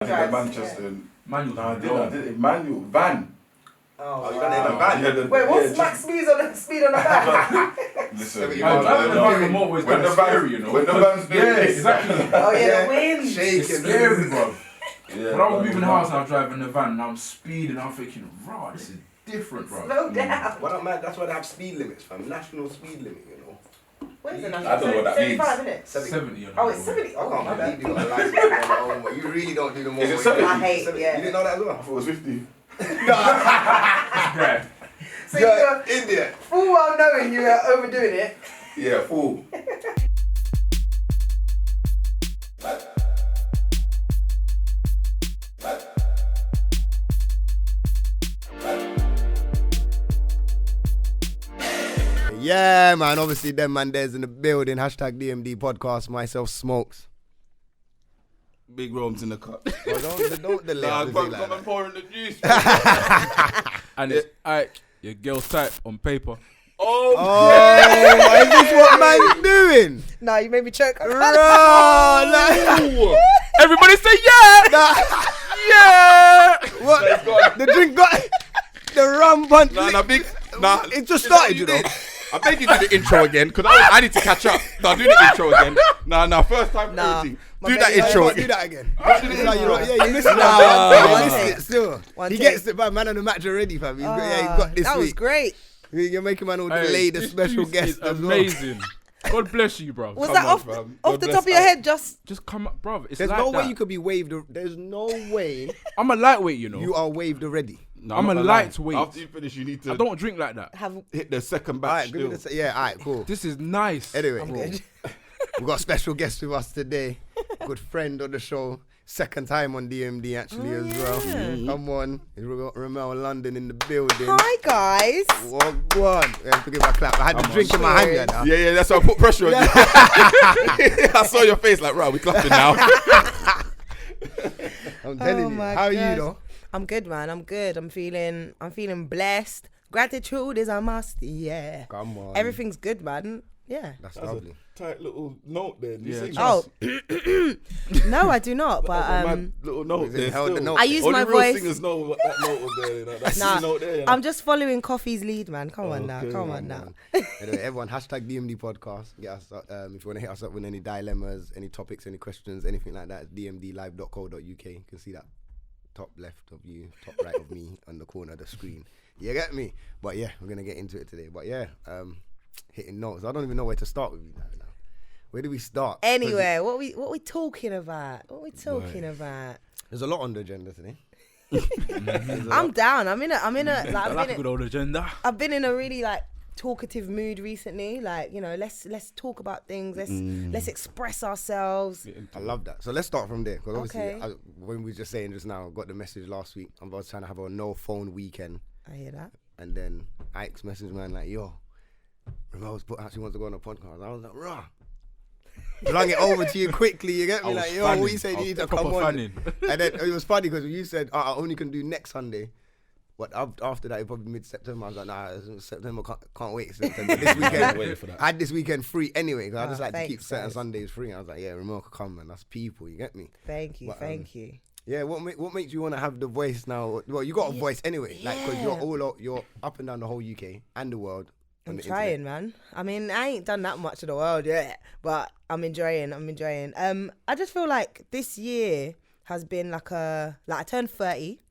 Manchester. Manual. No, I did it. Manual. Van. Oh, you done it in a van? Yeah, Wait, what's max speed on the van? Listen, driving the motorway is kind of scary, you know. When the van's doing this. Exactly. Oh yeah, the wind. It's scary, bro. Yeah, when I was moving house and I was driving the van and I'm speeding, I'm thinking, raw, this is different, bro. Slow down. Well, man, that's why they have speed limits, fam. National speed limit, you know. What is it? I don't know what that means. 75, isn't it? 70. Oh, it's 70. Oh, my bad. You got a license on your own, but you really don't do the more. Is it 70? I hate it, yeah. You didn't know that as well? I thought it was 50. Right. So you're India. Full well knowing you are overdoing it. Yeah, full. Yeah, man. Obviously, them man there's in the building. Hashtag DMD podcast. Myself, Smokes. Big Rome's in the cup. Well, don't delay. Come and pour in the juice. And it's Ike, your girl type on paper. Oh, is this what man's doing? Nah, you made me choke. Everybody say yeah! Yeah! What? The drink got the rum punch. It just started, you know. I beg you do the intro again, because I need to catch up. No, do the intro again. No, first time for everything. Do that intro again. Do that again. You missed it. You missed it still. He gets it, man of the match already, fam. He's got this That was week. great. You're making man all delay the special guest as well. Amazing. God bless you, bro. Was that off the top of your head? Just come up, bro. It's There's like no that. way you could be waived. There's no way. I'm a lightweight, you know. You are waived already. No, I'm a lightweight. After you finish, you need to I don't drink like that. hit the second Alright, batch. alright, cool. This is nice. Anyway, I'm good. we've got a special guest with us today. Good friend on the show. Second time on DMD actually as well. Come on. Remel London in the building. Hi, guys. Go on. I have to give a clap. I had the drink in my hand now. Yeah, that's why I put pressure on you. I saw your face like, right, we clapping now. I'm telling you. How are you though? I'm good, man. I'm good. I'm feeling blessed. Gratitude is a must. Yeah. Come on. Everything's good, man. Yeah. That's lovely. Tight little note there. No, I do not. But little note there. I use my voice. Only real singers know what that note was there. You know? That's the note there. You know? I'm just following Coffee's lead, man. Come on now. Anyway, everyone, hashtag DMD podcast. Get us, if you want to hit us up with any dilemmas, any topics, any questions, anything like that, dmdlive.co.uk. You can see that top left of you, top right of me on the corner of the screen. You get me? But yeah, we're going to get into it today. But yeah, hitting notes. I don't even know where to start with you now. Where do we start? Anyway, what we talking about? There's a lot on the agenda today. I'm down. I'm in a like a good old agenda. I've been in a really like talkative mood recently. Like, you know, let's talk about things. Let's express ourselves. I love that. So let's start from there, because obviously, when we were just saying just now, I got the message last week. I was trying to have a no phone weekend. I hear that. And then Ike's message, man, like, yo, Remel's actually wants to go on a podcast. I was like, rah. Flung it over to you quickly, you get me? Like, yo, what you said, you need to come on. And then it was funny because you said, I only can do next Sunday. But after that, probably mid-September, I was like, nah, September, can't wait. September. This weekend, I had this weekend free anyway, because I just like to keep certain Sundays free. I was like, yeah, Remel could come, man. That's people, you get me? Thank you. Yeah, what makes you want to have the voice now? Well, you got a voice anyway, like, because you're up and down the whole UK and the world. I'm trying, man. I mean, I ain't done that much of the world yet, but I'm enjoying. I just feel like this year has been like I turned 30,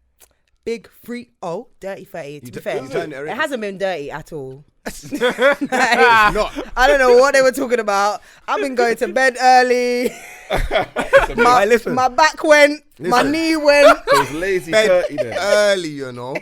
big 3-0, dirty 30. To be fair, it hasn't been dirty at all. It's not. I don't know what they were talking about. I've been going to bed early. My back went. My knee went. It was lazy 30 then. Early, you know.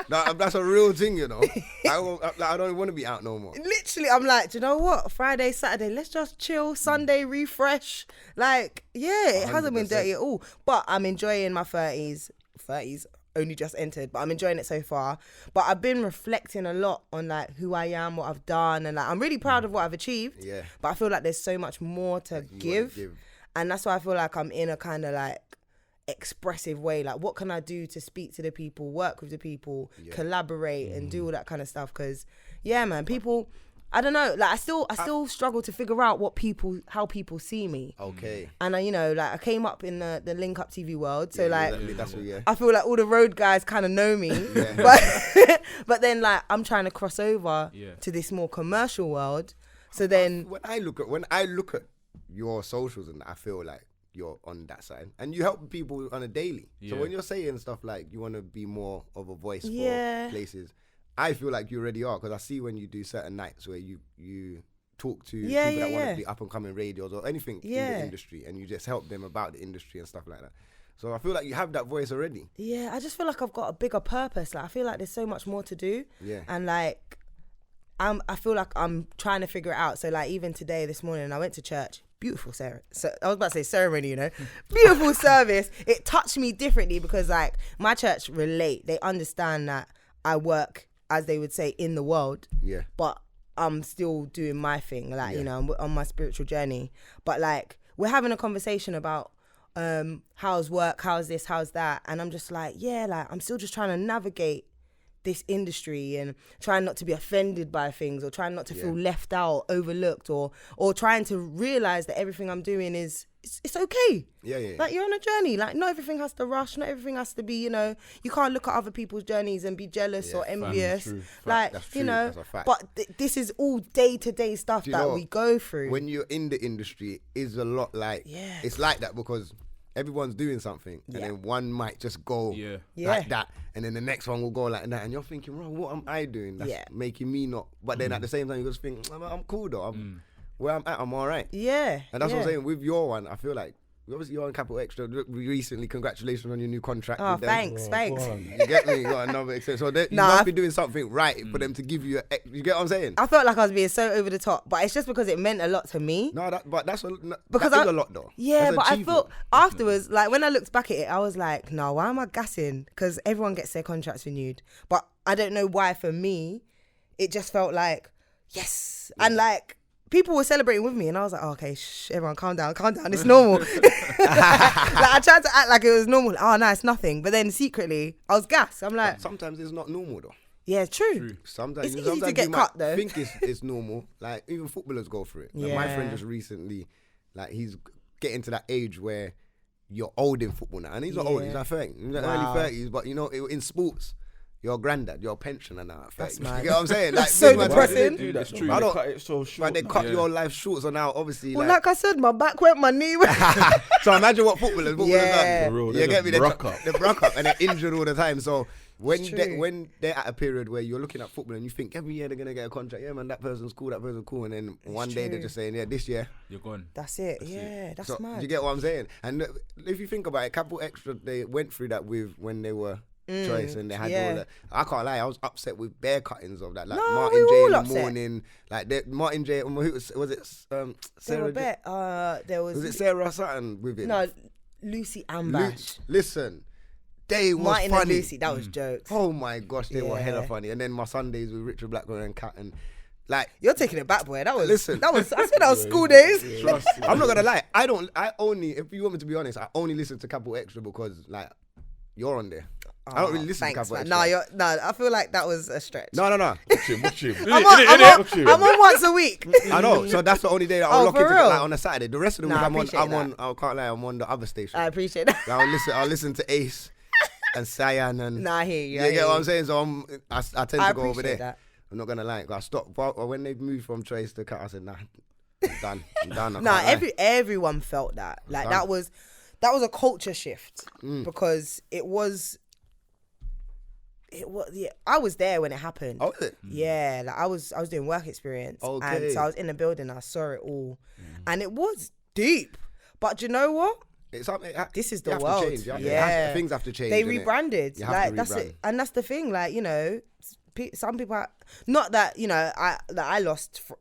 That's a real thing, you know. I don't want to be out no more. Literally, I'm like, do you know what? Friday, Saturday, let's just chill. Sunday, refresh. Like, yeah, it 100%. Hasn't been dirty at all. But I'm enjoying my 30s. 30s only just entered, but I'm enjoying it so far. But I've been reflecting a lot on like who I am, what I've done, and like I'm really proud of what I've achieved. Yeah. But I feel like there's so much more to give. And that's why I feel like I'm in a kind of like expressive way. Like, what can I do to speak to the people, work with the people, collaborate and do all that kind of stuff? Because yeah, man, people I don't know. Like I still struggle to figure out how people see me. Okay. And I, like I came up in the Link Up TV world, so that's what, I feel like all the road guys kind of know me. But then like I'm trying to cross over to this more commercial world. So then when I look at your socials, and I feel like you're on that side, and you help people on a daily. So when you're saying stuff like you want to be more of a voice for places, I feel like you already are, because I see when you do certain nights where you talk to people that want to be up and coming radios or anything in the industry, and you just help them about the industry and stuff like that. So I feel like you have that voice already. Yeah, I just feel like I've got a bigger purpose. Like I feel like there's so much more to do. Yeah. And like I feel like I'm trying to figure it out. So like even today, this morning, I went to church. Beautiful I was about to say ceremony, beautiful service. It touched me differently because like my church they understand that I work, as they would say, in the world. Yeah. But I'm still doing my thing, like, I'm on my spiritual journey. But like we're having a conversation about how's work, how's this, how's that. And I'm just like, I'm still just trying to navigate this industry and trying not to be offended by things, or trying not to feel left out, overlooked, or trying to realize that everything I'm doing it's okay. Like you're on a journey. Like not everything has to rush. Not everything has to be, you can't look at other people's journeys and be jealous or envious. Like, that's true. That's a fact. But this is all day-to-day stuff that we go through. When you're in the industry, is a lot like, it's like that because everyone's doing something, and then one might just go like that, and then the next one will go like that, and you're thinking, "Bro, what am I doing? That's making me not." But then at the same time, you just think, "I'm cool though. Where I'm at, I'm all right." Yeah, and that's what I'm saying. With your one, I feel like obviously you're on Capital Extra recently. Congratulations on your new contract. Oh, with them. thanks. You get me? You got another extension. So you must be doing something right for them to give you. You get what I'm saying? I felt like I was being so over the top, but it's just because it meant a lot to me. No, that's a lot though. Yeah, but I felt afterwards, like when I looked back at it, I was like, no, why am I gassing? Because everyone gets their contracts renewed, but I don't know why. For me, it just felt like yes, and like. People were celebrating with me, and I was like, oh, okay, everyone calm down, it's normal. Like I tried to act like it was normal. Oh, no, it's nothing. But then secretly, I was gassed. I'm like... But sometimes it's not normal, though. Yeah, true. Sometimes it's easy to get cut, though. Think it's normal. Like, even footballers go through it. Like, my friend just recently, like, he's getting to that age where you're old in football now. And he's not old, he's like 30. He's like early 30s, but, in sports... You're a granddad, you're a pensioner now. That's you get what I'm saying? Like, so depressing. That's true. They cut it so short. But they cut your life short, so now obviously. Well, like I said, my back went, my knee went. So imagine what footballers done. You get me? They broke up and they're injured all the time. So when they're at a period where you're looking at football and you think every year they're gonna get a contract, man, that person's cool, and then one day they're just saying, this year you're gone. That's it. That's mad. Do you get what I'm saying? And if you think about it, Capital Extra, they went through that when they were. Choice, and they had all that. I can't lie, I was upset with bare cuttings of that, like Martin J in the morning, like Martin J. Was it Sarah? There was it Sarah Sutton with it? No, Lucy Ambash. Listen, they was Martin funny. And Lucy, that was jokes. Oh my gosh, they were hella funny. And then my Sundays with Richard Blackburn and Kat, and like you're taking it back, boy. That was listen. I said that was school days. I'm not gonna lie. I only, if you want me to be honest, I only listen to Capital Extra because like you're on there. I don't really listen to Capital Extra. I feel like that was a stretch. No. Watch him. I'm on once a week. I know, so that's the only day that I'll lock into like on a Saturday. The rest of the week I'm on. I can't lie, I'm on the other station. I appreciate that. I'll listen to Ace and Cyan and. Nah, I hear you. You get what I'm saying? So I tend to go over there. That. I'm not gonna lie. I stopped when they moved from Trace to Cat. I said, nah, I'm done. Everyone felt that. Like that was a culture shift because it was. I was there when it happened. Oh, was it? Yeah, like I was doing work experience, and so I was in the building. I saw it all, and it was deep. But you know what? This is the world. Things have to change. They rebranded. Like that's it, and that's the thing. Like some people, not that I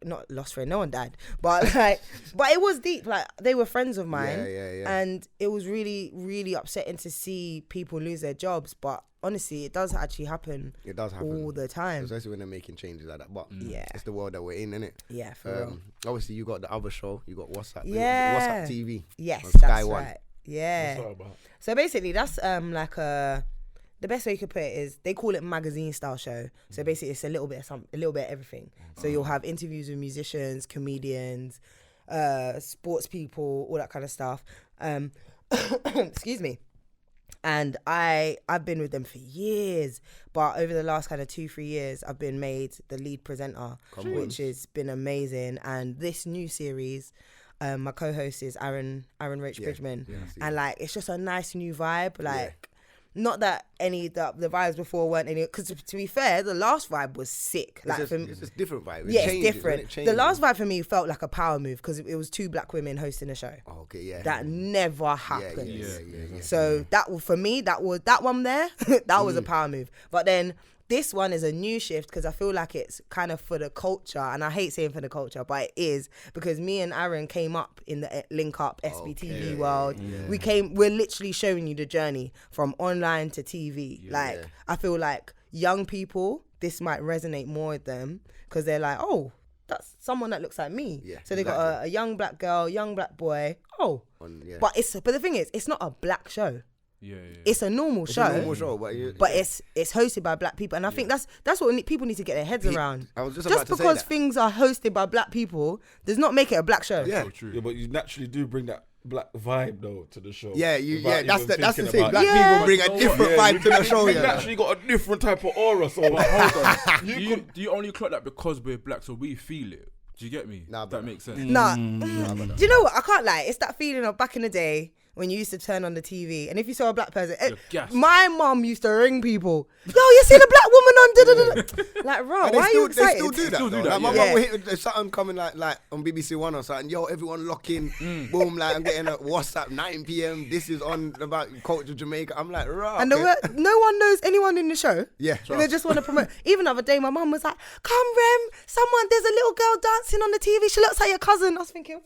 not lost friend. No one died, but but it was deep. Like they were friends of mine, and it was really, really upsetting to see people lose their jobs. But honestly, it does actually happen. It does happen all the time, especially when they're making changes like that. But it's the world that we're in, innit? Yeah, for real. Obviously, you got the other show. You got WhatsApp. Yeah, WhatsApp TV. Yes, Sky that's One. right. Yeah. So basically, that's like a the best way you could put it is they call it magazine style show. So basically it's a little bit of everything. So you'll have interviews with musicians, comedians, sports people, all that kind of stuff. Excuse me. And I've been with them for years, but over the last kind of 2-3 years, I've been made the lead presenter, which has been amazing. And this new series, my co-host is Aaron Roach Bridgman, and like it's just a nice new vibe. Like, not that any the vibes before weren't any, because to be fair, the last vibe was sick. Like It's just different vibe. It's different. The last vibe for me felt like a power move because it was 2 black women hosting a show. Oh, okay, yeah. That never happened. Yeah. So that for me, that one there, that was a power move. But then this one is a new shift because I feel like it's kind of for the culture, and I hate saying for the culture, but it is, because me and Aaron came up in the Link Up SBTV world. We're literally showing you the journey from online to TV. I feel like young people, this might resonate more with them because they're like, oh, that's someone that looks like me. So they got a young black girl, young black boy. But the thing is, it's not a black show. It's a normal show. But it's hosted by black people, and I think that's what people need to get their heads around. I was just because things are hosted by black people does not make it a black show. Yeah, but you naturally do bring that black vibe though to the show. That's the thing. Black people bring a different vibe to the show. We've actually got a different type of aura. So hold on. Do you only clock that because we're black, so we feel it? Do you get me? That makes sense. Do you know what? I can't lie. It's that feeling of back in the day when you used to turn on the TV, and if you saw a black person, my mum used to ring people. Yo, you seen a black woman on? Like, bro, why are you excited? They still do that. Like, my mum will hit with something coming like on BBC One or something. Yo, everyone lock in. Boom, like I'm getting a WhatsApp 9 p.m. This is on about culture Jamaica. I'm like, right. And no one knows anyone in the show. Yeah, and they just want to promote. Even the other day, my mum was like, "Come, Rem, there's a little girl dancing on the TV. She looks like your cousin." I was thinking,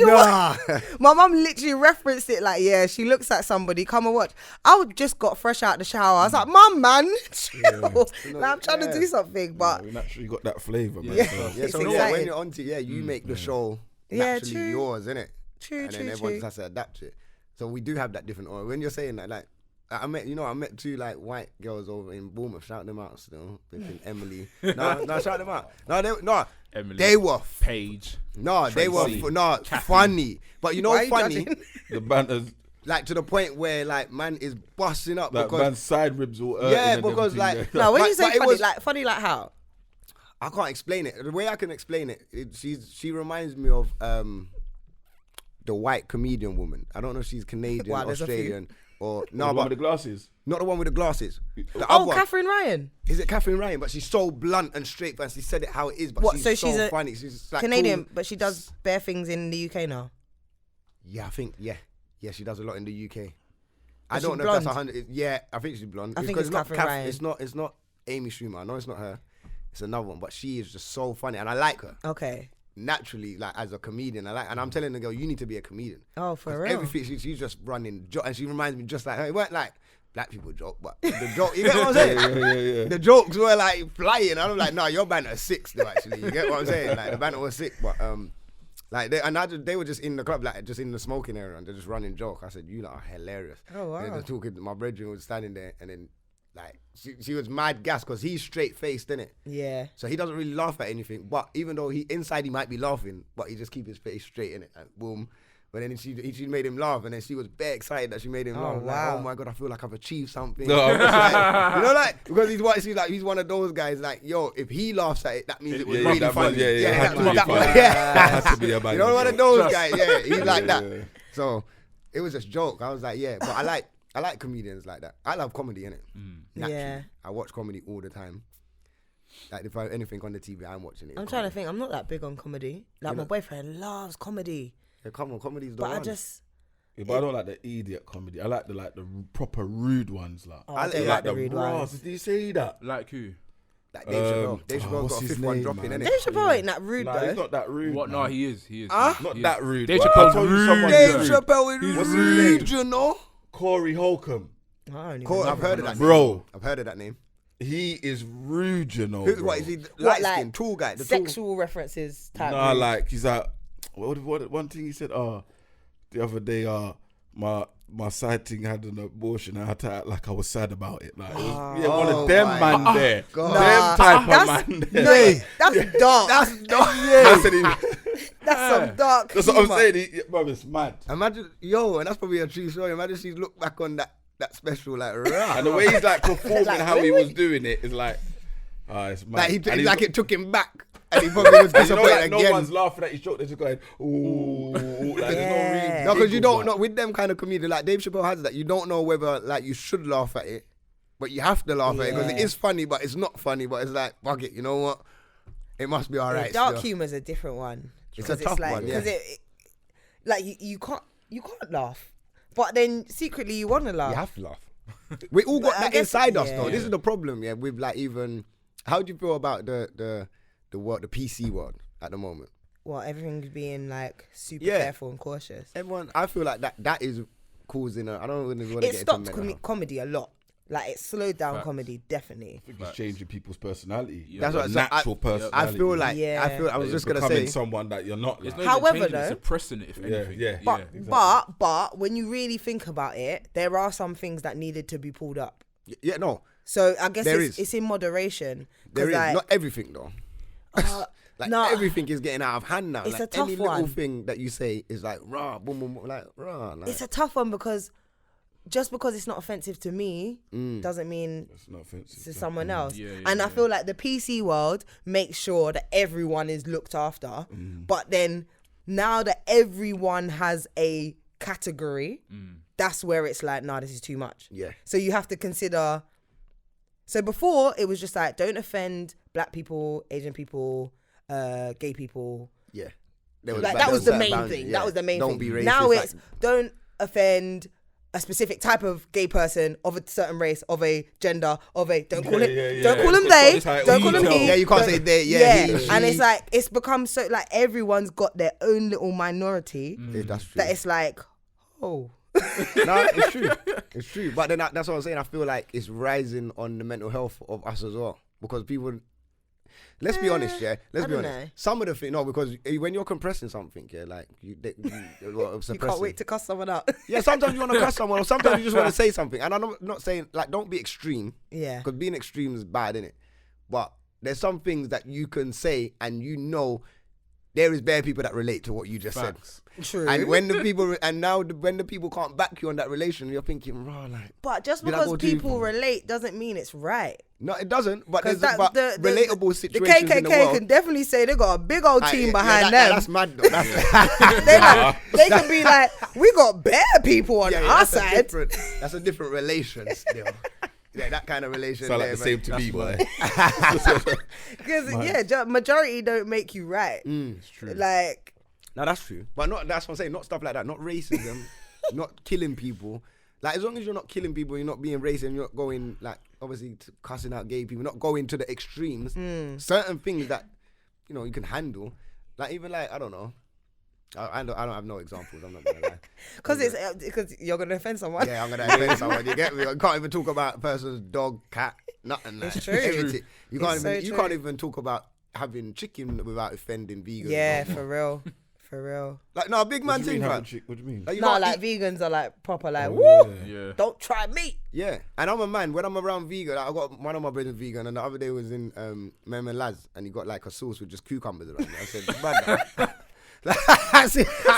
nah. My mum literally referenced it like, yeah, she looks like somebody. Come and watch. I just got fresh out the shower. I was like, Mum, man, chill. I'm trying to do something, but we naturally got that flavour, man. So when you're onto you make the show naturally yours, innit? True. And then everyone just has to adapt to it. So we do have that different aura. When you're saying that, like, I met 2 like white girls over in Bournemouth. Shout them out still. Emily. No, shout them out. Emily. They were Paige. They were funny. But you know what's funny? The banter's like to the point where like man is busting up like because man's side ribs will because like no, when you say funny, like funny like how? I can't explain it. The way I can explain it, she reminds me of the white comedian woman. I don't know if she's Canadian, Australian. Or the one with the glasses. Not the one with the glasses. Catherine Ryan. Is it Catherine Ryan? But she's so blunt and straight, and she said it how it is. But she's so funny. She's like Canadian, cool. but she does bare things in the UK now. Yeah, I think she does a lot in the UK. I don't know if that's 100. Yeah, I think she's blonde. I think it's Catherine Ryan. It's not Amy Schumer. I know it's not her. It's another one, but she is just so funny, and I like her. Okay. Naturally, like as a comedian, and I'm telling the girl, you need to be a comedian. Oh, for real? Everything she's just running, and she reminds me just like her. It weren't like black people joke, but the joke, you get what I'm saying? Yeah. The jokes were like flying, and I'm like, no, your banter's sick though. Actually, you get what I'm saying? Like the banter was sick, but like they were just in the club, like just in the smoking area, and they're just running joke. I said, you lot are hilarious. Oh wow. And they're talking. My brethren was standing there, and then. Like, she was mad gas because he's straight-faced, innit? Yeah. So he doesn't really laugh at anything. But even though inside he might be laughing, but he just keep his face straight, innit? Like, boom. But then she made him laugh, and then she was very excited that she made him laugh. Wow. Like, oh my God, I feel like I've achieved something. Like, because he's one of those guys, like, yo, if he laughs at it, that means it was really funny. That has to be a you know, one of those guys, he's like that. So it was just a joke. I was like, but I like comedians like that. I love comedy, innit? Yeah. I watch comedy all the time. Like if I have anything on the TV, I'm watching it. I'm trying to think. I'm not that big on comedy. Like my boyfriend loves comedy. Yeah, come on, comedy's the one. But I just. Yeah, but I don't like the idiot comedy. I like the proper rude ones. Like I don't like the rude ones. Did you say that? Like who? Like Dave Chappelle. Dave Chappelle got a fifth one dropping, innit? Dave Chappelle ain't that rude though. He's not that rude. What? Man. No, he is. Not that rude. Dave Chappelle's rude. Dave Chappelle is rude, you know? Corey Holcomb. I've heard of that bro. I've heard of that name. He is rude, you know. What is he? Light skin, tall guy. Sexual references type. Nah, like he's like, what one thing he said? The other day, my side thing had an abortion, I had to act like I was sad about it. Like, it was, one of them man there. Them type of man there. That's dark. That's dark. That's some dark. That's what I'm saying. Bro, it's mad. Imagine, and that's probably a true story. Imagine she's looked back on that special, like, rah. And the way he's like performing how he was doing it is like, it's mad. Like, it took him back. And he probably was disappointed again. No one's laughing at his joke. They're just going, ooh. Like, there's no reason. No, because you don't know, with them kind of comedians, like Dave Chappelle has that, you don't know whether, like, you should laugh at it, but you have to laugh at it because it is funny, but it's not funny, but it's like, fuck it, you know what? It must be all right. Dark humor is a different one. It's a tough one, Because you can't laugh, but then secretly you want to laugh. You have to laugh. We all got that inside us, though. Yeah. This is the problem, with like even, how do you feel about the world, the PC world at the moment? Well, everything's being like super careful and cautious. Everyone, I feel like that is causing I don't really want to get stopped into mental health. comedy a lot. Like, it slowed down comedy, definitely. I think it's changing people's personality. That's what natural personality. I feel like I was just gonna say someone that you're not. Like. However, though, it's suppressing it if anything. Exactly. But when you really think about it, there are some things that needed to be pulled up. Yeah, no. So I guess There it's in moderation. There is like, not everything though. Everything is getting out of hand now. It's like, a tough any one. little thing that you say is like rah, boom, boom, boom, like rah. Like. It's a tough one because just because it's not offensive to me doesn't mean It's not offensive to someone else. I feel like the PC world makes sure that everyone is looked after, but then now that everyone has a category, that's where it's like, nah, this is too much. Yeah. So you have to consider. So before it was just like, don't offend black people, Asian people, gay people. Yeah. That was the main thing. That was the main thing. Don't be racist. Now it's don't offend a specific type of gay person of a certain race, of a gender, of a don't call it, don't call them they, don't call them he. Yeah, you can't say they. Yeah, he, and it's like it's become so like everyone's got their own little minority. That's true. That it's like, oh. No, it's true. It's true. But then that's what I'm saying. I feel like it's rising on the mental health of us as well because people. Let's be honest, Let's be honest. know. Some of the things, because when you're compressing something, like you You can't wait to cuss someone out. Yeah, sometimes you want to cuss someone, or sometimes you just want to say something. And I'm not saying like don't be extreme. Yeah. Because being extreme is bad, innit? But there's some things that you can say, and there is bare people that relate to what you just said. True. And when the people can't back you on that relation, you're thinking, raw, like. But just because people relate doesn't mean it's right. No, it doesn't. But there's the relatable situations the KKK in the world. can definitely say they got a big old team behind them. That's mad though. They can be like, we got bare people on our side. That's a different relation still. Yeah, that kind of relation. Sound like the same to me, boy. Because majority don't make you right. It's true. Like, no, that's true. But that's what I'm saying. Not stuff like that. Not racism. Not killing people. Like, as long as you're not killing people, you're not being racist, you're not going, like, obviously cussing out gay people, not going to the extremes. Certain things that, you can handle. Like, even like, I don't know. I don't have no examples. I'm not gonna lie. Because you're gonna offend someone. Yeah, I'm gonna offend someone. You get me? You can't even talk about a person's dog, cat, nothing. Like. It's true. Everything. You It's can't even talk about having chicken without offending vegans. Yeah, for real. For real. Like, no, a big man thing, man. What do you mean? Like, you No, can't like eat- vegans are like proper like, woo, Yeah. don't try meat. Yeah, and I'm a man. When I'm around vegan, I got one of my brothers vegan, and the other day was in Remel Laz, and he got like a sauce with just cucumbers around it. I said, brother.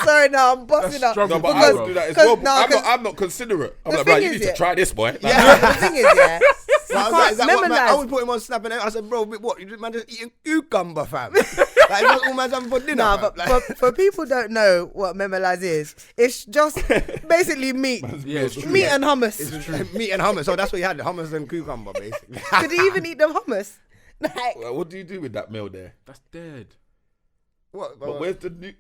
Sorry, no, I'm busting up. No, but I would do that as well. I'm not considerate. I'm like, right, you need to try this, boy. Like, The thing is, So I was like, is that what, man? Laz. I would put him on Snap, and I said, bro, what? You man just eating cucumber, fam? Like, that's all man's having for dinner. Nah, fam. but for people who don't know what memelaz is, it's just basically meat. Yeah, it's true. Meat and hummus. It's meat and hummus. So that's what he had, hummus and cucumber, basically. Did he even eat them hummus? Like, what do you do with that meal there? That's dead. What? But where's the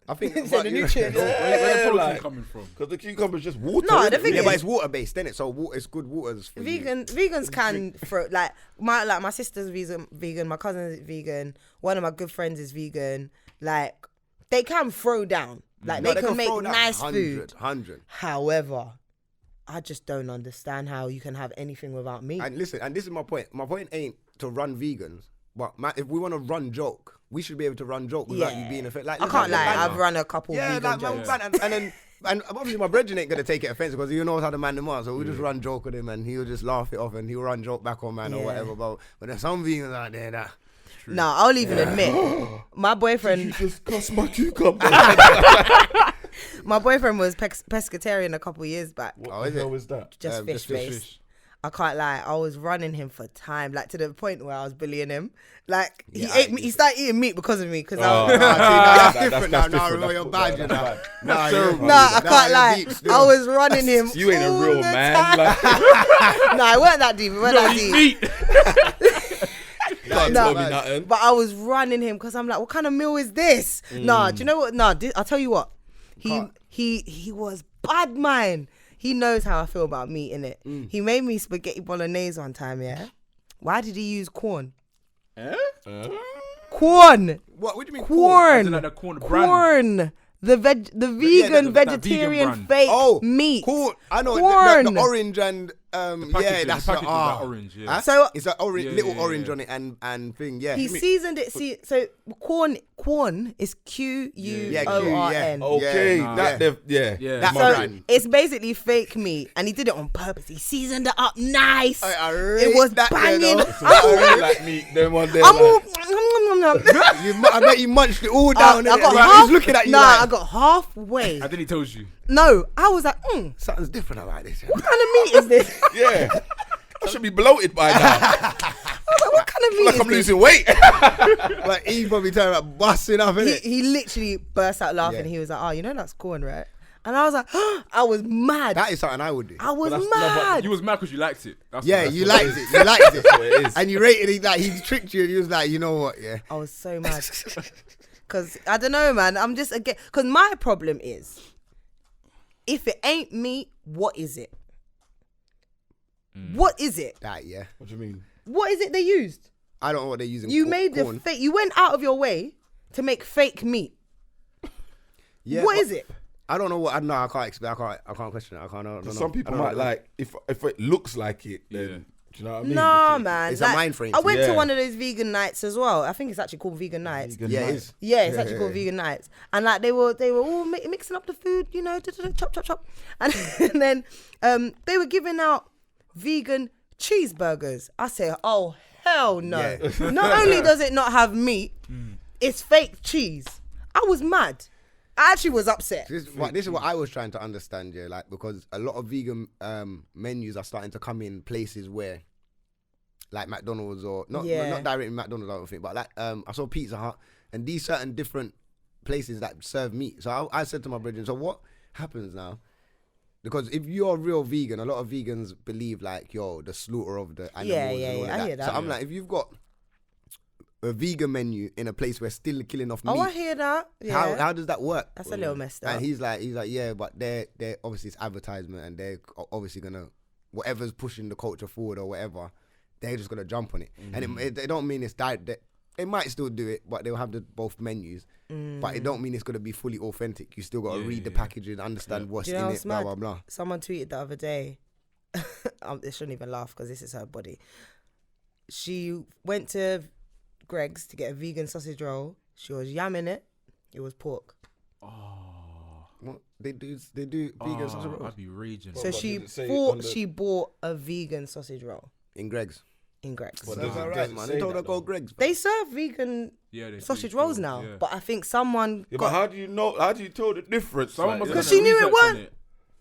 I think So the nutrients. Where the protein like- coming from? Because the cucumber's just water. No, isn't the it? thing Yeah, is- but it's water based, isn't it? So it's good waters for you. vegans can throw like my sister's vegan, my cousin's vegan, one of my good friends is vegan. Like they can throw down, like No, they can make throw down nice 100, food. 100. However, I just don't understand how you can have anything without meat. And listen, and this is my point. My point ain't to run vegans, but man, if we want to run joke, we should be able to run joke without you being affected. Like, I listen, can't lie, man, I've run a couple vegan like, jokes. man, and then And obviously my brethren ain't gonna take it offensive because he knows how the man them are. So we just run joke with him and he'll just laugh it off and he'll run joke back on man or whatever. But there's some vegans out there that. No, I'll even admit, my boyfriend. You just cuss my cucumber. My boyfriend was pescatarian a couple years back. What the hell was that? Just fish. I can't lie, I was running him for time, like to the point where I was bullying him. Like he started eating meat because of me. Because that's different now. Remember you're bad, you know. I can't lie. I was running him. You ain't a real man. Like. No, it weren't that deep. It weren't that deep. But I was running him because I'm like, what kind of meal is this? Nah, do you know what? Nah, I'll tell you what. He was bad, man. He knows how I feel about meat, innit? He made me spaghetti bolognese one time, yeah? Why did he use corn? Corn! What do you mean corn? Like the corn brand? Corn! The vegan, vegetarian fake meat. Corn. I know corn. The orange and that's the orange. Yeah. Huh? So it's an orange, little orange on it and thing. Yeah. He seasoned it. So corn is QUORN. Okay, that's so it's basically fake meat, and he did it on purpose. He seasoned it up nice. It was banging. Like meat. Then one day, I bet you munched it all down. I got half. He's looking at you. I got halfway. And then he tells you. No, I was like, something's different about this. What kind of meat is this? Yeah, I should be bloated by now. I was like, what kind of meat like is I'm this? losing weight. Like he probably turned up busting up, innit? He literally burst out laughing. He was like, you know that's corn, right? And I was like, I was mad. That is something I would do. I was mad. You was mad because you liked it. You liked it. You liked it. And you rated it like he tricked you and you was like, you know what, I was so mad. Because, I don't know, man. I'm just, again, because my problem is, if it ain't meat, what is it? What is it? That, What do you mean? What is it they used? I don't know what they're using. You made the fake, you went out of your way to make fake meat. Yeah. What is it? I don't know what. No, I can't explain. I can't question it. I can't. Some people might like if it looks like it. Then do you know what I mean? Nah, man. It's a mind frame. I went to one of those vegan nights as well. I think it's actually called Vegan Nights. It is. Yeah, it's actually called Vegan Nights. And like they were all mixing up the food, you know, chop. And then they were giving out vegan cheeseburgers. I said, oh hell no. Yeah. Not only does it not have meat, it's fake cheese. I was mad. I actually was upset. This is what I was trying to understand, like because a lot of vegan menus are starting to come in places where, like McDonald's or not directly McDonald's, I don't think, but like I saw Pizza Hut and these certain different places that serve meat. So I said to my brethren, so what happens now? Because if you're a real vegan, a lot of vegans believe like, the slaughter of the animals and all of that. I hear that. So I'm like, if you've got a vegan menu in a place where still killing off meat. Oh, I hear that. Yeah. How does that work? That's a little messed up. And he's like, yeah, but they're obviously it's advertisement and they're obviously gonna whatever's pushing the culture forward or whatever, they're just gonna jump on it. And it don't mean it's direct. They might still do it, but they'll have both menus. But it don't mean it's gonna be fully authentic. You still gotta read the packaging, understand what's in it, blah blah blah. Someone tweeted the other day. They shouldn't even laugh because this is her body. She went to Greg's to get a vegan sausage roll. She was yamming it. It was pork. What they do vegan sausage rolls? I'd be raging. So she bought a vegan sausage roll in Greg's. Well, that's alright, man. They told her go Greg's. They serve vegan sausage rolls now, but I think someone. But how do you know? How do you tell the difference? Because she knew it weren't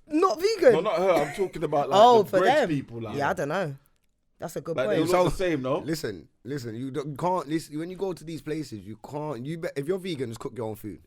not vegan. No, not her. I'm talking about like for Greg's them. people. Like. Yeah, I don't know. That's a good like, point. They look all the same, no? Listen. You can't. Listen, when you go to these places, you can't. If you're vegan, just cook your own food.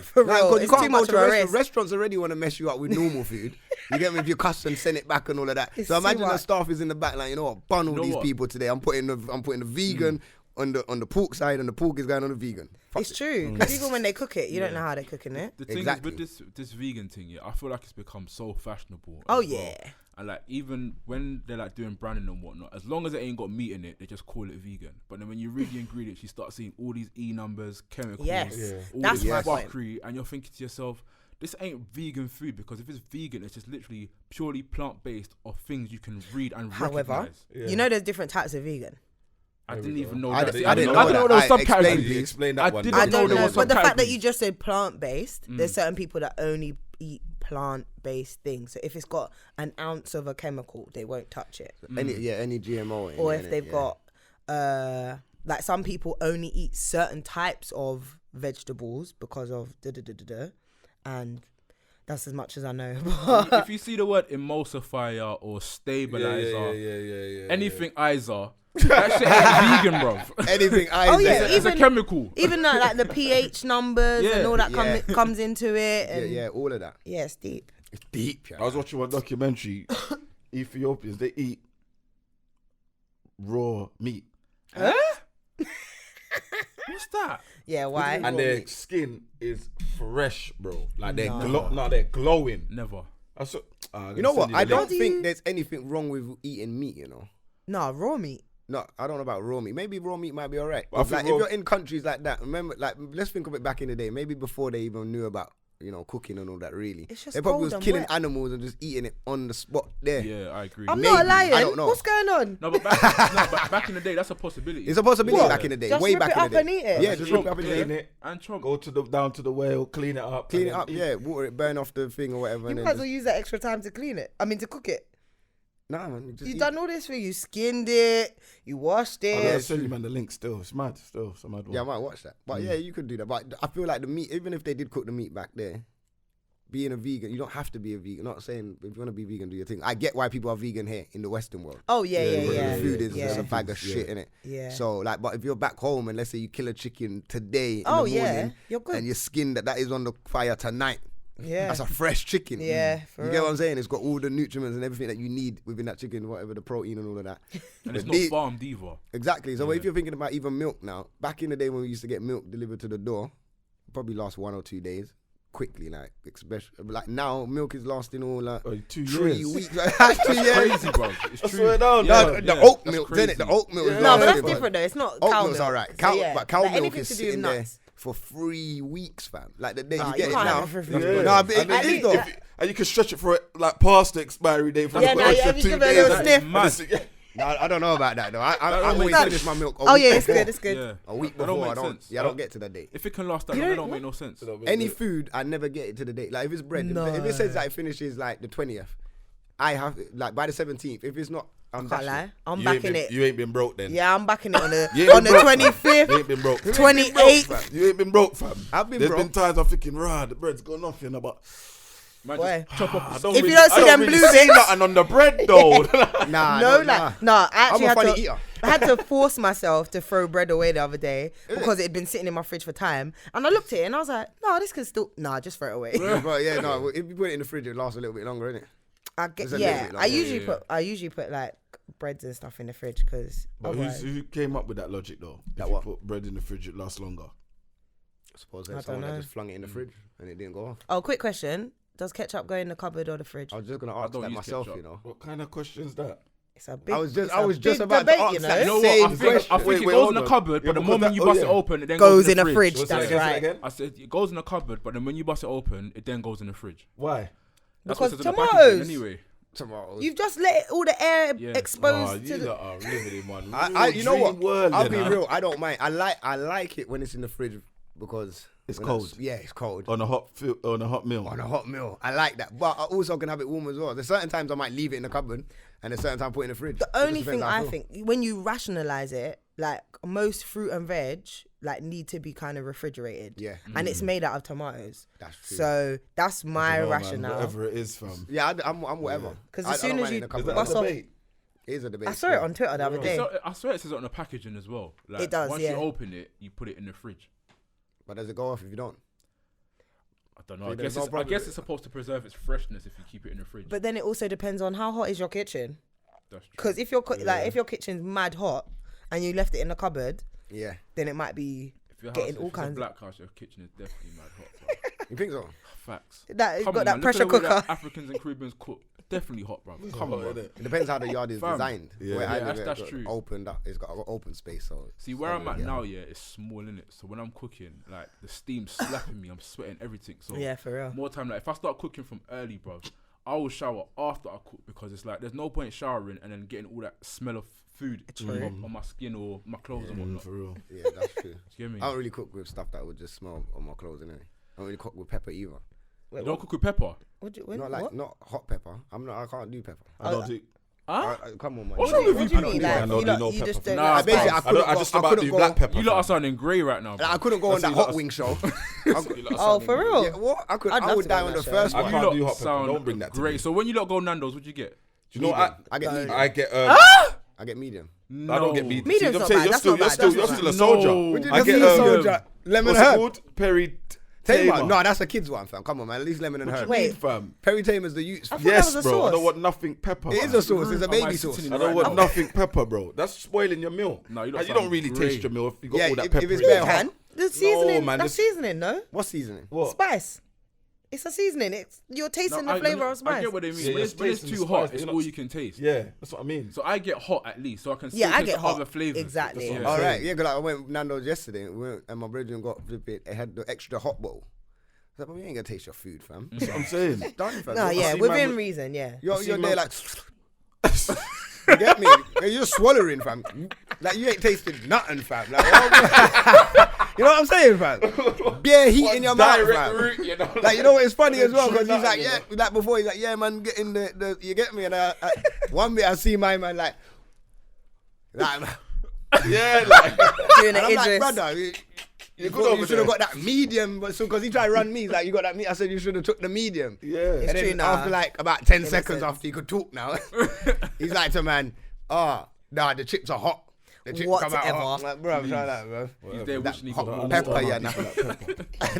For real, it's too much of a risk. Restaurants already want to mess you up with normal food. You get me? If you cuss and send it back and all of that. So imagine the staff is in the back, like, you know what? Bun all these people today. I'm putting the vegan on the pork side, and the pork is going on the vegan. It's true. Because even when they cook it, you don't know how they're cooking it. The thing is with this vegan thing, I feel like it's become so fashionable. Oh yeah. And like even when they're like doing branding and whatnot, as long as it ain't got meat in it, they just call it vegan. But then when you read the ingredients, you start seeing all these E numbers, chemicals, all that's this my fuckery, and you're thinking to yourself, this ain't vegan food, because if it's vegan, it's just literally purely plant-based of things you can read and recognize. You know there's different types of vegan. I didn't even know I that. didn't know there was Explain subcategories. that one. I don't know, but the fact that you just said plant-based, there's certain people that only eat plant-based things. So if it's got an ounce of a chemical, they won't touch it. Any GMO in Or it, if they've got like some people only eat certain types of vegetables because of and that's as much as I know. If you see the word emulsifier or stabilizer, anything Isa, that shit ain't vegan, bro. anything it's a chemical. Even like the pH numbers and all that comes into it. And all of that. Yeah, it's deep. It's deep. Yeah. I was watching one documentary. Ethiopians, they eat raw meat. Huh? What's that? Yeah, why? And their skin is fresh, bro. Like they're glowing. Never. You know what? I don't think there's anything wrong with eating meat, you know. No, raw meat. No, I don't know about raw meat. Maybe raw meat might be alright. Like if you're in countries like that, remember, like let's think of it back in the day. Maybe before they even knew about cooking and all that. Really, it's just they probably was killing wet. animals and just eating it on the spot there. Yeah, I agree. I'm not a lion. I don't know. What's going on? No, but back in the day, that's a possibility. It's a possibility back in the day. Just way rip back it in up the day. and eat it. Yeah, just rip it up and eat it. And chomp. Go down to the whale, clean it up. Yeah, water it, burn off the thing or whatever. You might as well use that extra time to clean it. I mean, to cook it. Nah, man. You done all this for you. Skinned it. You washed I'm gonna it. send you, man, the link still. It's mad. Still, it's a mad one. Yeah, I might watch that. But yeah, you could do that. But I feel like the meat, even if they did cook the meat back there, being a vegan, you don't have to be a vegan. Not saying if you want to be vegan, do your thing. I get why people are vegan here in the Western world. Oh, yeah. The food is just a bag of shit, innit? Yeah. So, like, but if you're back home and let's say you kill a chicken today in the morning, you're good. and your skin that is on the fire tonight, Yeah. that's a fresh chicken. Yeah, you get what I'm saying? It's got all the nutrients and everything that you need within that chicken, whatever the protein and all of that. And it's not farmed either. Exactly. So if you're thinking about even milk now, back in the day when we used to get milk delivered to the door, probably last 1 or 2 days. Quickly, like especially like now, milk is lasting all like 2 3 years. weeks. 2 years. Crazy, bro. It's I true. swear down. The oat milk, isn't it? The oat milk. Is No, but that's lasting, different though. It's not Oat cow milk's milk. alright. But cow milk is sitting there for 3 weeks, fam. Like the day you get it can't now. have it for 3 No, weeks. it is though. And you can stretch it for like past the expiry date. For Yeah, no, extra you 2 give it a days. little sniff. No, I don't know about that though. I always makes finish my milk. Oh, yeah, it's good. It's good. Yeah. A week That don't before, make sense. I don't get to the date. If it can last that long, it don't make no sense. Any food, I never get it to the date. Like if it's bread, if it says that it finishes like the 20th, I have like by the 17th. If it's not, I'm Can't dashing. lie. I'm You backing ain't it. You ain't been broke then. Yeah, I'm backing it on the You ain't on the been broke, fam. 25th, You ain't been broke. 28th. You ain't been broke, fam. I've been There's broke. been times I'm thinking, the bread's gone off, but Man, Boy. just chop up. I don't If really, you don't see I them don't blue really see bits- nothing on the bread though. I actually I'm a had funny to. eater. I had to force myself to throw bread away the other day because it had been sitting in my fridge for time, and I looked at it and I was like, "No, this can still. Nah, just throw it away." But yeah, no. If you put it in the fridge, it lasts a little bit longer, innit? I get, It's a little bit I longer, usually put like breads and stuff in the fridge because But who came up with that logic though? That If you what? put bread in the fridge, it lasts longer. I suppose I there's don't someone that know. just flung it in the fridge and it didn't go off. Oh, quick question: does ketchup go in the cupboard or the fridge? I was just gonna ask don't that use myself, ketchup. you know. What kind of question is that? It's a big. I was just big about debate, to ask you know? that. You know Same what? I think question. it Wait, goes hold in the on. cupboard, Yeah, but the because moment that- you oh, bust yeah. it open, it then Goes in the fridge. What's That's that again? right. Again? I said it goes in the cupboard, but then when you bust it open, it then goes in the fridge. Why? That's Because what it says on the packaging tomatoes. anyway. Tomorrow. You've just let all the air Yeah. exposed to You the. lot are living in one. you know what? World, I'll you be know? real. I don't mind. I like it when it's in the fridge because It's when cold. Yeah, it's cold. On a hot meal. On a hot meal. I like that. But I also can have it warm as well. There's certain times I might leave it in the cupboard and there's certain times I put it in the fridge. The It just only depends thing how I feel. think when you rationalize it, like most fruit and veg, like need to be kind of refrigerated. Yeah. And it's made out of tomatoes. That's true. So that's my Oh, man, rationale. whatever it is, fam. Yeah, I'm whatever. 'Cause I as soon don't as mind you in the Is cupboard. that Bust a off- debate? It is a debate. I saw it on Twitter the other day. I swear it says it on the packaging as well. Like, It does, Once yeah. you open it, you put it in the fridge. But does it go off if you don't? I don't know. See, I there's guess, no I problem guess with it's supposed to preserve its freshness if you keep it in the fridge. But then it also depends on how hot is your kitchen. That's true. Because if if your kitchen's mad hot and you left it in the cupboard, Yeah. then it might be If your getting house, all if it's a kinds. black house, your kitchen is definitely mad hot. Bro. You think so? Facts. That it's Come got on, that man. Look pressure at the way that cooker. Africans and Caribbeans cook. Definitely hot, bro. Come on, bro. It depends how the yard is Fam. designed. Yeah. Where I Yeah, live, that's it's true. Opened up. It's got an open space. So See where I'm at now, yeah, it's small in it. So when I'm cooking, like the steam's slapping me, I'm sweating everything. So Yeah, for real. more time. Like if I start cooking from early, bro, I will shower after I cook because it's like there's no point showering and then getting all that smell of food on my skin or my clothes and whatnot. For real. Yeah, that's true. Do you get me? I don't really cook with stuff that would just smell on my clothes, innit? I don't really cook with pepper either. You don't cook with pepper? Not hot pepper. I can't do pepper. I don't do. Huh? Come on, man. What's wrong with What you? do you mean? I Like, don't you do lot- no you just pepper. don't Nah, like basically, spice? I just about do black pepper. You lot are fam. sounding grey right now. Bro. I couldn't go on that hot wing show. Oh, for real? Yeah, what? I'd I love would to die go on on the that first show. I one. can't lot do hot pepper. sound Don't bring that to me. great. So when you lot go Nando's, what'd you get? Do you know what? I get medium. I get. I get medium. I don't get medium. Medium's See, I'm not saying bad. you're That's still, not you're bad. still, That's you're not still a bad. soldier. No. I get soldier. Lemon what's it herb. called? Perry Tamer. Tamer. No, that's a kid's one, fam. Come on, man. At least lemon and herb. Wait. fam. Perry Tamer's the youths. I thought Yes, that was a bro. I sauce. don't want nothing pepper. It man. is a sauce. It's a Am baby I sauce. sitting I in don't right want now? nothing pepper, bro. That's spoiling your meal. No, you You don't don't sound really great. taste your meal if you got Yeah, all that if pepper. it's in bare it. hot. Can the seasoning? man, That's this- seasoning, no? What seasoning? What? Spice. It's a seasoning. You're tasting the flavor of I spice. get what they mean. Yeah, When it's when it's tasting too the hot, spice, it's you're all not- you can taste. Yeah, that's what I mean. So I get hot at least, so I can still Yeah, I taste get the hot. other flavors. Exactly. That's All what I'm right, saying. yeah, because I went Nando's yesterday and my brethren got it had the extra hot bowl. I was like, but we ain't gonna taste your food, fam. That's what I'm saying. Done, fam. No, yeah, see within man- reason, yeah. You're see there man- like, you get me? You're just swallowing, fam. Like you ain't tasted nothing, fam. Like, you know what I'm saying, fam? Bare heat in your mouth, Direct fam. route, you know. Like, you know what? It's funny as well because True he's like, nothing, yeah, like before he's like, yeah, man, get in the you get me? And one bit I see my man like Yeah, like. Doing and an I'm like, Idris. brother, You're good over you should have there. got that medium, but so because he tried to run me, he's like, you got that medium. I said you should have took the medium. Yeah. And then true, nah. after like about 10 makes seconds sense. after he could talk now, he's like to man, nah, the chips are hot. The chips come out Whatever. hot. I'm like, bro, I'm trying that, bro. He's there That wishing he hot got pepper, Pepper, yeah, nah. nah.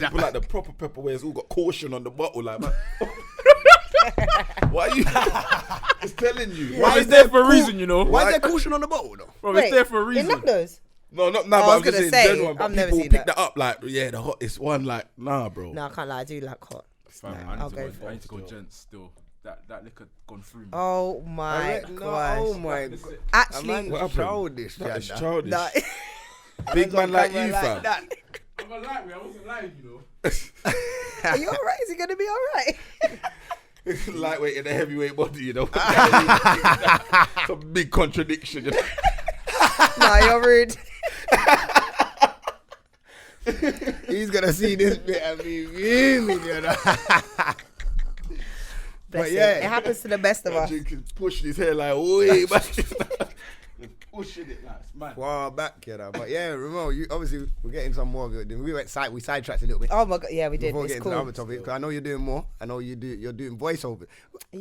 People like the proper pepper where it's all got caution on the bottle, like, man. Why are you? It's telling you. Why is there for a reason, you know? Why is there caution on the bottle though? Bro, it's there for a in reason. Nando's? No, not I now, was but I'm just gonna saying say, general. But I've never people seen pick that. that up, like, yeah, the hottest one, like, nah, bro. No, I can't lie. I do like hot. Fam, I'll go for I it. need to go gents still. That liquor gone through me. Oh my gosh. Oh my god. Actually, What happened? Childish, That is Jada. childish. no. Big man like Camera you, like fam. that. I'm gonna lie, I wasn't lying, you know. Are you alright? Is he gonna be alright? Lightweight in a heavyweight body, you know. It's a big contradiction, you know. No, you're rude. He's gonna see this bit and be fuming, you know. Bless him. yeah. It happens to the best of us. Jenkins pushing his hair like, way back. Pushing it like, it's mad. Wow, back, you know. But yeah, Remel, you obviously we're getting some more good. We sidetracked a little bit. Oh my god, yeah, we did. Before It's getting cool. to the other topic, because I know you're doing more. I know you're doing voiceover.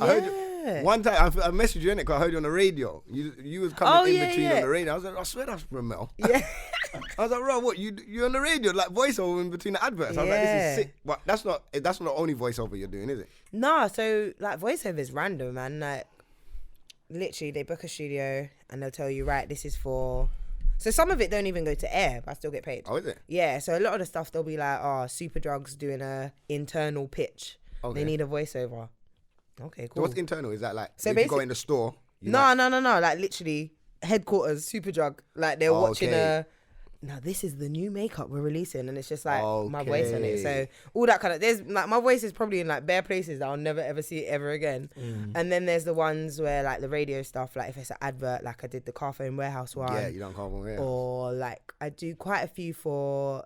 I heard Yeah. you, one time I messaged you in it because I heard you on the radio. You was coming Oh, in yeah, between yeah. on the radio. I was like, I swear that's Remel. Yeah. I was like, bro, what you on the radio like voiceover in between the adverts? I was like, this Yeah. is sick. But that's not the only voiceover you're doing, is it? Nah, so like voiceover is random, man. Like literally, they book a studio and they'll tell you, right, this is for. So some of it don't even go to air, but I still get paid. Oh, is it? Yeah, so a lot of the stuff they'll be like, oh, Superdrug's doing a internal pitch. Okay. They need a voiceover. Okay, So cool. what's internal? Is that like So if you go basic- in the store? you No, like- no. Like literally headquarters, Superdrug. Like they're watching Okay. now this is the new makeup we're releasing, and it's just like my voice on it. So Okay. all that kind of there's like my voice is probably in like bare places that I'll never ever see it ever again. And then there's the ones where like the radio stuff, like if it's an advert, like I did the Car Phone Warehouse one. Yeah, you don't call them. Yeah. Or like I do quite a few for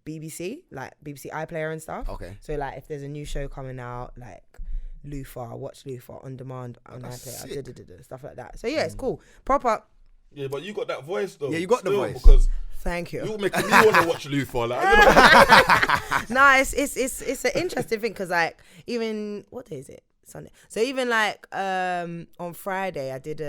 BBC, like BBC iPlayer and stuff. Okay. So like if there's a new show coming out, like Lufa, watch Lufa on demand on that's iPlayer, sick. stuff like that. So yeah, it's cool. Proper. Yeah, but you got that voice though. Yeah, you got the still, voice. Because Thank you. you're making me want to watch Lufa. Like, you know? Nah, it's an interesting thing because like even what day is it? Sunday. So even like on Friday I did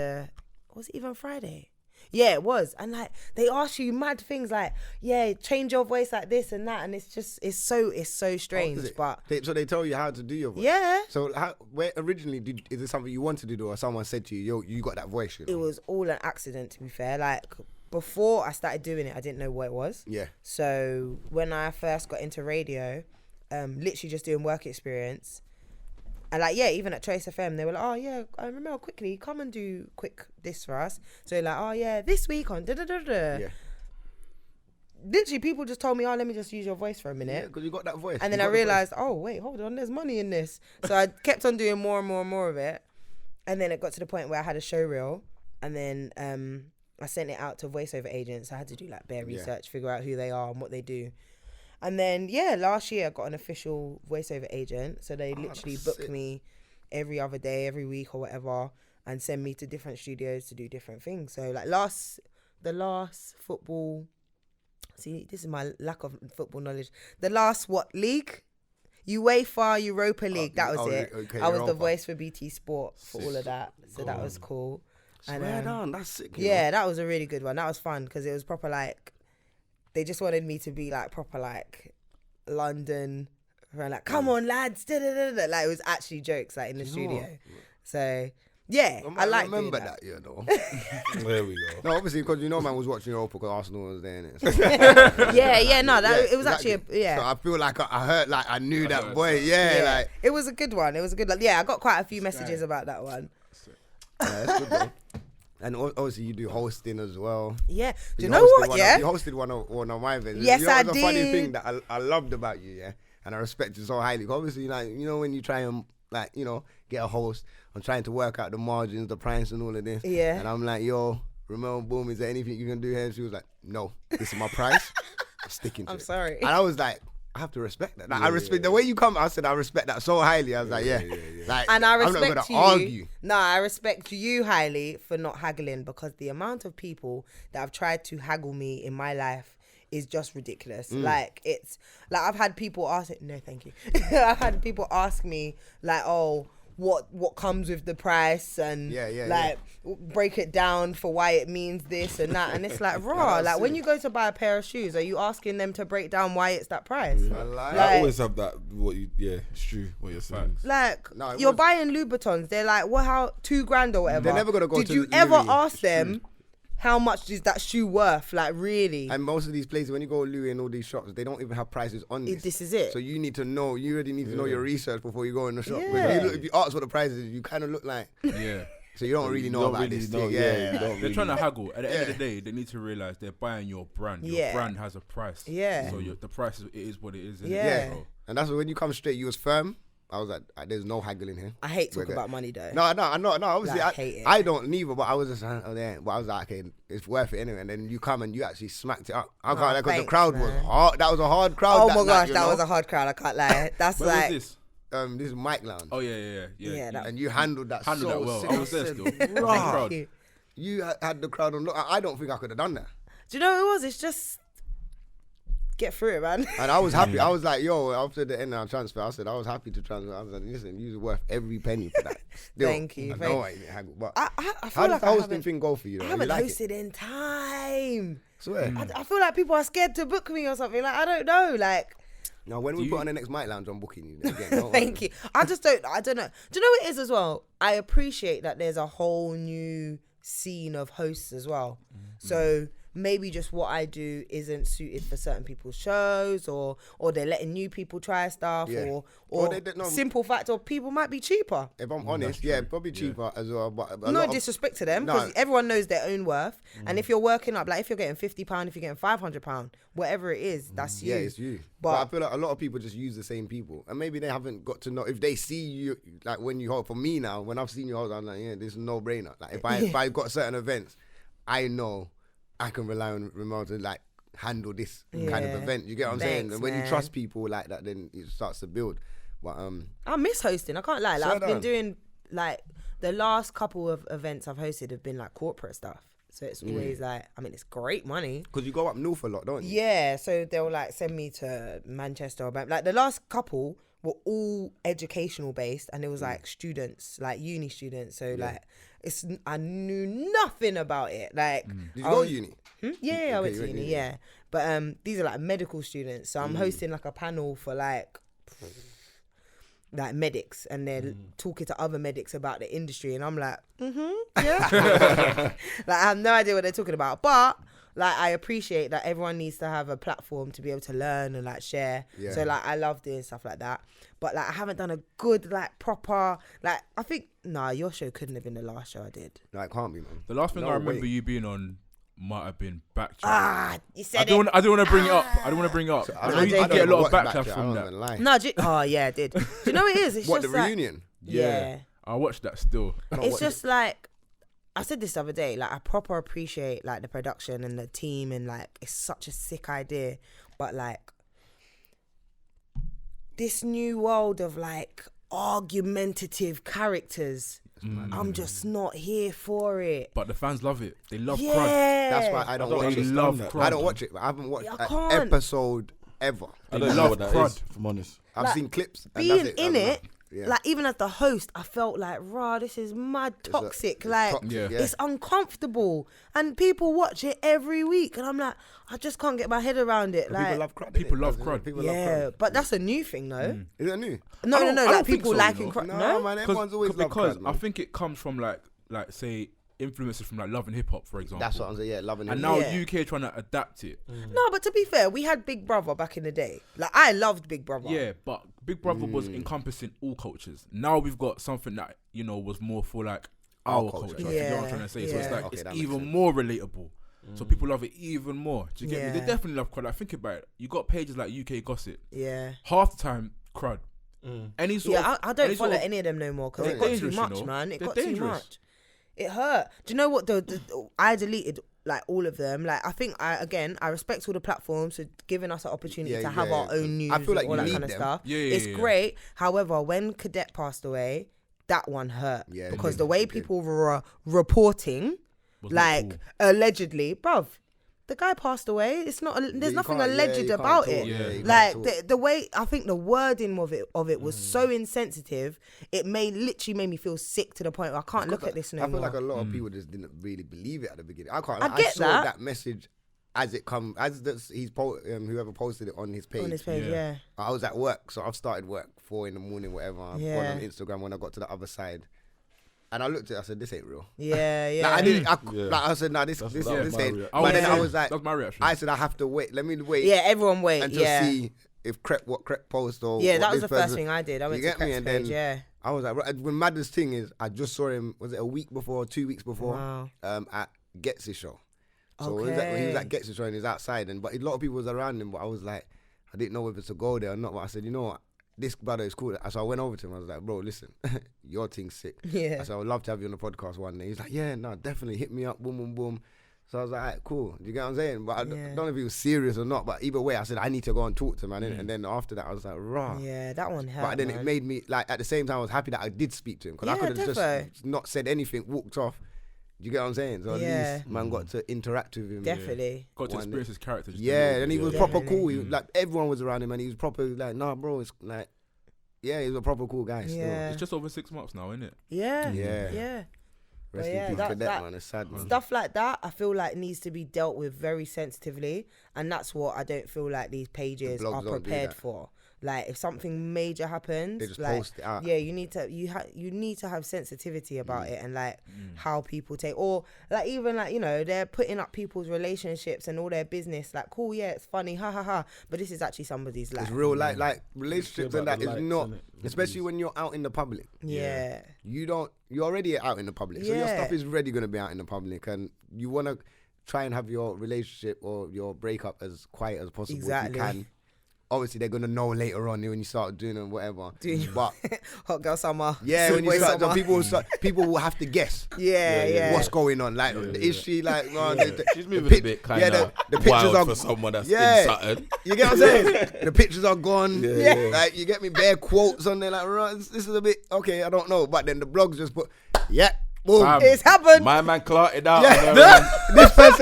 was it even Friday? Yeah, it was. And like they ask you mad things like, yeah, change your voice like this and that, and it's so strange. Is it? But So they tell you how to do your voice. yeah. So where originally is it something you wanted to do, or someone said to you, "Yo, you got that voice"? You know? It was all an accident, to be fair. Like before I started doing it, I didn't know what it was. Yeah. So when I first got into radio, literally just doing work experience, and like yeah, even at Trace FM, they were like, oh yeah, Remel, quickly come and do quick this for us. So like, oh yeah, this week on da da da da. Yeah. Literally, people just told me, oh, let me just use your voice for a Yeah, minute. because you got that voice. And You then I got the voice. realized, oh wait, hold on, there's money in this. So I kept on doing more and more and more of it, and then it got to the point where I had a show reel, and then I sent it out to voiceover agents. I had to do like bare research, figure out who they are and what they do, And then last year I got an official voiceover agent, so they literally book me every other day, every week or whatever, and send me to different studios to do different things. So like the last football. See, this is my lack of football knowledge. The last league? UEFA Europa League. That was it. Okay, I was the voice for BT Sport for all of that. So that was cool. Swear down, that's sick. Yeah, that was a really good one. That was fun because it was proper like, they just wanted me to be like proper like London. Like, come on lads. Like it was actually jokes like in the studio. So yeah, I like remember that year though. There we go. No, obviously because man was watching Europa because Arsenal was there. It was actually So I feel like I heard, like I knew that boy. Like it was a good one. I got quite a few messages about that one. That's good though. And obviously you do hosting as well. Yeah. Do you know what? You hosted one of my events. Yes, I did. The funny thing that I loved about you, and I respect you so highly. Obviously, like when you try and like get a host, I'm trying to work out the margins, the price, and all of this. Yeah. And I'm like, yo, Remel, boom, is there anything you can do here? And she was like, no, this is my price. I'm sticking to it. I'm sorry. And I was like, I have to respect that. Like, I respect the way you come. I said I respect that so highly. I was like, like, and I respect I'm not gonna argue. No, I respect you highly for not haggling, because the amount of people that have tried to haggle me in my life is just ridiculous. Like it's like I've had people ask it. No, thank you. I've had people ask me like, oh, what comes with the price, and break it down for why it means this and that, and it's like raw. Like when you go to buy a pair of shoes, are you asking them to break down why it's that price? I always have that. It's true what you're saying. Like you're buying Louboutins, they're like, well, how $2,000 or whatever. They're never gonna go. Did you ever ask them? How much is that shoe worth? Like, really? And most of these places, when you go Louis and all these shops, they don't even have prices on this. This is it. So you need to know. You already need to know your research before you go in the shop. Yeah. If you ask what the price is, you kind of look like. Yeah. So you don't really know about this thing. They're trying to haggle. At the end of the day, they need to realize they're buying your brand. Your brand has a price. Yeah. So the price is what it is. Yeah. And that's when you come straight, you was firm. I was like, there's no haggling here. I hate talking about money though. No. Obviously, I hate it. I don't neither. But I was just there. But I was like, okay, it's worth it anyway. And then you come and you actually smacked it up. I can't lie, because the crowd was hard. That was a hard crowd. Oh my gosh, that was a hard crowd. I can't lie. That's Where like. Was this? This is Mike Lounge. Oh yeah. And you handled that so well. sick. I was there still. You had the crowd on look. I don't think I could have done that. Do you know what it was? It's just get through it, man. And I was happy. I was like, yo, after the end of our transfer, I said I was happy to transfer. I was like, listen, you're worth every penny for that. Thank you. I know I didn't haggle, but I feel how like did the hosting thing go for you? Though? I haven't hosted in time. Swear. I feel like people are scared to book me or something. Like, I don't know. Like, now, when we put on the next Mike Lounge, I'm booking you again. Thank you. I don't know. Do you know what it is as well? I appreciate that there's a whole new scene of hosts as well. So maybe just what I do isn't suited for certain people's shows, or they're letting new people try stuff, or simple fact, or people might be cheaper. If I'm honest, probably cheaper as well. But no disrespect to them, because everyone knows their own worth. And if you're working up, like if you're getting £50, if you're getting £500, whatever it is, that's you. Yeah, it's you. But I feel like a lot of people just use the same people, and maybe they haven't got to know. If they see you, like when you hold, for me now, when I've seen you hold, I'm like, this is no brainer. Like if I got certain events, I know I can rely on Remel to like handle this kind of event. You get what I'm saying? And when you trust people like that, then it starts to build. But I miss hosting. I can't lie. Like, I've been doing like the last couple of events I've hosted have been like corporate stuff. So it's always like, I mean, it's great money. Because you go up north a lot, don't you? Yeah. So they'll like send me to Manchester or like the last couple were all educational based, and it was like students, like uni students. So like, I knew nothing about it. Like, did you go to uni? Yeah, I went to uni. Yeah, but these are like medical students. So I'm hosting like a panel for like medics, and they're talking to other medics about the industry, and I'm like, yeah. Like I have no idea what they're talking about, but like I appreciate that everyone needs to have a platform to be able to learn and like share. Yeah. So like I love doing stuff like that, but like I haven't done a good like proper like I think your show couldn't have been the last show I did. No, it can't be, man. The last thing I remember you being on might have been Backtrack. You said I don't want to bring it up. I don't want to bring it up. I know you did get a lot of backlash from that. I did. Do you know what it is? It's what, just the like, reunion? Yeah. I watched that still. It's just like, I said this the other day, like I proper appreciate like the production and the team, and like it's such a sick idea, but like this new world of like argumentative characters. I'm just not here for it. But the fans love it. They love Yeah. crud. That's why I don't watch They it. love crud. I don't watch it. I haven't watched I an can't. episode ever. I don't know love what that crud. is, if I'm honest. I've Like, seen clips. And Being that's in it, Yeah. like even as the host, I felt like, rah, this is mad toxic. Like, Yeah. it's uncomfortable. And people watch it every week. And I'm like, I just can't get my head around it. Like, People love crud. People innit? love That's- crud. People love yeah, crud. but that's a new thing, though. Is it new? No, I don't like think people so, liking you know. crud. No, No, man. Everyone's always loved because crud, I man. think it comes from like say influences from like Love and Hip Hop, for example. That's what I'm saying. Yeah, loving it. And now Yeah. UK trying to adapt it. No, but to be fair, we had Big Brother back in the day. Like, I loved Big Brother. Yeah, but Big Brother was encompassing all cultures. Now we've got something that was more for like our culture. culture. You know what I'm Yeah, trying to say? So it's yeah. like Okay, it's that makes even sense. more relatable. So people love it even more. Do you get me? Yeah. They definitely love crud. Like, think about it. You got pages like UK Gossip. Yeah. Half the time, crud. Any sort Yeah, of, I don't any follow sort of- any of them no more because They're it got too dangerous, you much, know. man. It They're got too dangerous. much. It hurt. Do you know what? I deleted like all of them. Like, I think I respect all the platforms for giving us an opportunity Yeah, to have yeah, our own news I feel like and all you that need kind of them. stuff. Yeah, it's yeah. great. However, when Cadet passed away, that one hurt Yeah, it because did, the way it did. people were reporting, Was not like cool. allegedly, bruv. The guy passed away. It's not. There's you nothing can't- alleged you can't about talk, it. yeah, you can't Like talk. the way I think the wording of it was so insensitive. It literally made me feel sick to the point where I can't look at this no I feel more. like a lot of people just didn't really believe it at the beginning. I can't. I I get saw that. message as it come whoever posted it on his page. on his page, Yeah. yeah. I was at work, so I've started work 4 a.m, whatever. I've gone Yeah. on Instagram when I got to the other side, and I looked at it. I said, "This ain't real." Yeah, yeah. Like, I didn't. Yeah. Like I said, "Nah, this That's ain't." my reaction. But then Yeah. I was like, That's my reaction. I said, "I have to wait. Let me wait Yeah, everyone wait. until Yeah, see if what Crep post or yeah. what That was this the first person-" thing I did. I went You to get me? Crep's And page. then Yeah. I was like, right, when maddest thing is, I just saw him. Was it a week before, 2 weeks before? Wow. At Gets's show. So he was Okay. at Gets's show and he's outside, but a lot of people was around him. But I was like, I didn't know whether to go there or not. But I said, you know what, this brother is cool. So I went over to him. I was like, bro, listen, your thing's sick. Yeah. I said, I would love to have you on the podcast one day. He's like, yeah, no, definitely hit me up. Boom, boom, boom. So I was like, all right, cool. Do you get what I'm saying? But I don't know if he was serious or not. But either way, I said, I need to go and talk to him. And then after that, I was like, rah. Yeah, that one hurt. But then man. it made me, like, at the same time, I was happy that I did speak to him. Because I Yeah, could have defo. just not said anything, walked off. Do you get what I'm saying? So at Yeah. least man got to interact with him. Definitely. Got to One experience his character. just a Yeah, little and he bit, was yeah. proper Definitely. cool. He, like, everyone was around him and he was proper like, nah, bro, it's like, yeah, he was a proper cool guy still. Yeah. It's just over 6 months now, isn't it? Yeah. Yeah. Yeah. Rest But in yeah, peace, that- Cadet, that- man. It's sad, man. Stuff like that, I feel like needs to be dealt with very sensitively, and that's what I don't feel like these pages blogs are don't do prepared that. for. Like, if something major happens, They just like, post it out. yeah, you need to have sensitivity about it and like how people take, or like even like, you know, they're putting up people's relationships and all their business. Like, cool, yeah, it's funny, ha ha ha, but this is actually somebody's life. It's real, like relationships and about that the is likes, not, innit? especially when you're out in the public. Yeah. You're already out in the public. So your Yeah. stuff is already going to be out in the public, and you want to try and have your relationship or your breakup as quiet as possible Exactly. if you can. Obviously, they're going to know later on when you start doing it, whatever. But Hot girl summer. yeah, when you Boy start, summer. people will have to guess Yeah. what's going on. Like, is she like, She's moving a bit kind of the pictures wild are for someone that's Yeah. in Sutton. You get what I'm saying? The pictures are gone. Yeah. Like, you get me, bare quotes on there. Like, right, this is a bit okay. I don't know, but then the blogs just put, yeah, boom. Bam. It's happened. My man clarted out. Yeah,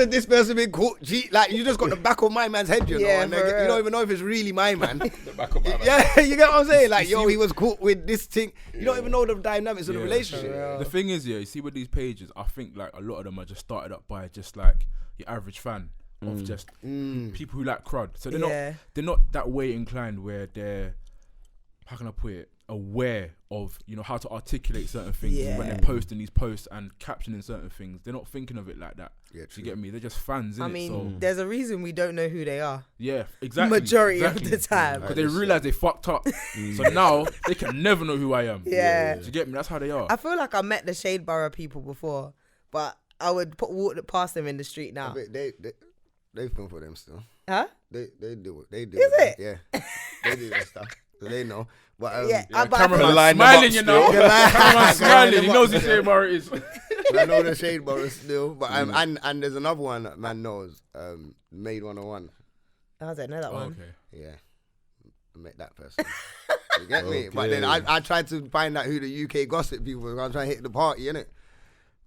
this person been caught. Gee, like, you just got the back of my man's head, you know, Yeah, and for you real. don't even know if it's really my man. The back of my man. Yeah, you get what I'm saying? Like, yo, he was caught with this thing. You don't even know the dynamics of the Yeah. relationship. The thing is, yeah, you see with these pages, I think like a lot of them are just started up by just like your average fan of just people who like crud. So they're not that way inclined where they're, how can I put it, aware of, you know, how to articulate certain things when they're posting these posts and captioning certain things. They're not thinking of it like that. Yeah, Do you get me? They're just fans, innit? I mean, so, there's a reason we don't know who they are. yeah, exactly. Majority of the time. Because they realise they fucked up. So now they can never know who I am. Yeah. Do you get me? That's how they are. I feel like I met the Shade Borough people before, but I would walk past them in the street now. But they film for them still. Huh? They do it. They do Is it? Yeah. They do that stuff. So they know. But Yeah, Yeah, but I feel cameraman like- smiling, you know. Cameraman smiling. He them knows up, who Shea Bar is. I know the Shade Bar still. But and there's another one that man knows. Made 101. I don't know that one. Okay. Yeah. I met that person. You get me? But then I tried to find out who the UK gossip people were. I'm trying to hit the party, innit?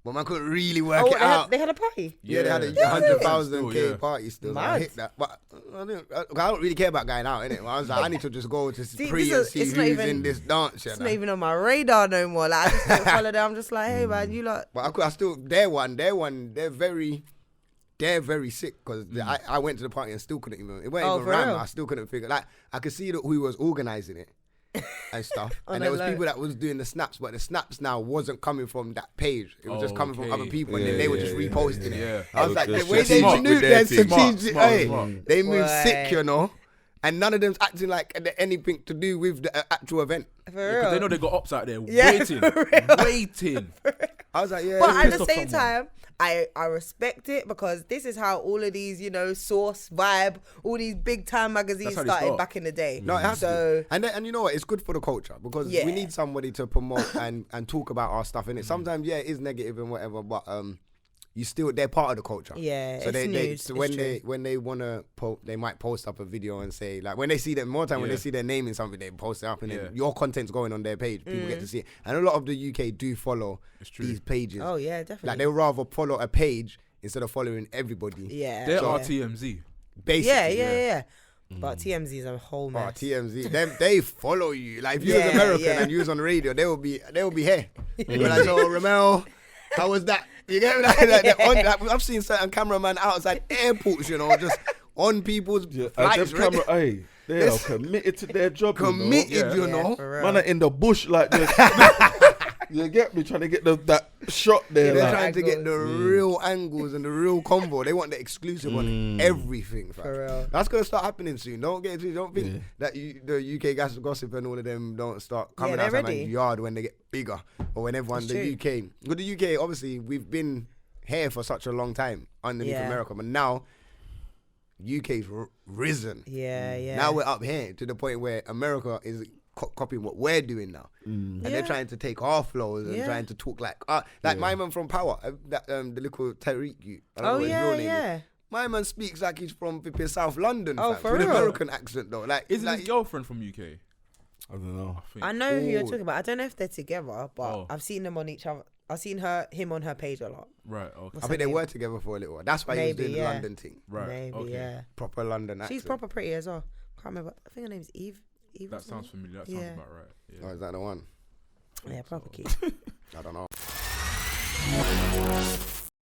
But man couldn't really work it out. They had a party? Yeah, they had a 100,000 party still. Mad. I hit that. But I don't really care about going out, innit? I was like, I need to just go to pre and see who's in this dance. It's not even on my radar no more. Like, I just don't follow them. I'm just like, hey, man, you lot. But I still, they're very sick because I went to the party and still couldn't even, it wasn't even rhyme. I still couldn't figure, like, I could see that who was organising it and stuff. And there was people that was doing the snaps, but the snaps now wasn't coming from that page. It was just coming from other people, and then they were just reposting it. Yeah. I was like, the way they knew their strategic, they moved sick, you know. And none of them's acting like anything to do with the actual event. Because they know they got ops out there waiting. I was like, But at the same time, I respect it because this is how all of these, you know, Source, Vibe, all these big time magazines started back in the day. No, it has to. And you know what? It's good for the culture because we need somebody to promote and talk about our stuff. And it sometimes, it is negative and whatever, but they're part of the culture. Yeah, so when they want to they might post up a video and say, like, when they see them when they see their name in something, they post it up, and then your content's going on their page, people get to see it. And a lot of the UK do follow these pages. Oh yeah, definitely. Like, they'd rather follow a page instead of following everybody. Yeah, they're our TMZ. Basically, yeah. But TMZ is a whole mess. TMZ, they follow you. Like, if you was American and you was on the radio, they will be here. They were like, so Remel, how was that? You get me? I've seen certain cameramen outside airports, you know, just on people's flights. They are committed to their job. You know. Man are in the bush like this. You get me? Trying to get that shot there. They're trying to get the real angles and the real combo. They want the exclusive on everything. For real. That's going to start happening soon. Don't think that the UK gossip and all of them don't start coming out of my yard when they get bigger or when everyone, the UK. With the UK, obviously, we've been here for such a long time underneath America, but now UK's risen. Yeah. Now we're up here to the point where America is copying what we're doing now, and they're trying to take our flows and trying to talk like my man from Power, the little Tariq. My man speaks like he's from South London, with an American accent though. Like, isn't his girlfriend from UK? I don't know. I know who you're talking about. I don't know if they're together, but I've seen them on each other. I've seen him on her page a lot. Right, okay. I think they were together for a little while. That's why he was doing the London thing. Right, maybe, proper London accent. She's proper pretty as well. Can't remember. I think her name's Eve. That sounds familiar. That sounds about right. Yeah. Oh, is that the one? Yeah, proper cute. I don't know.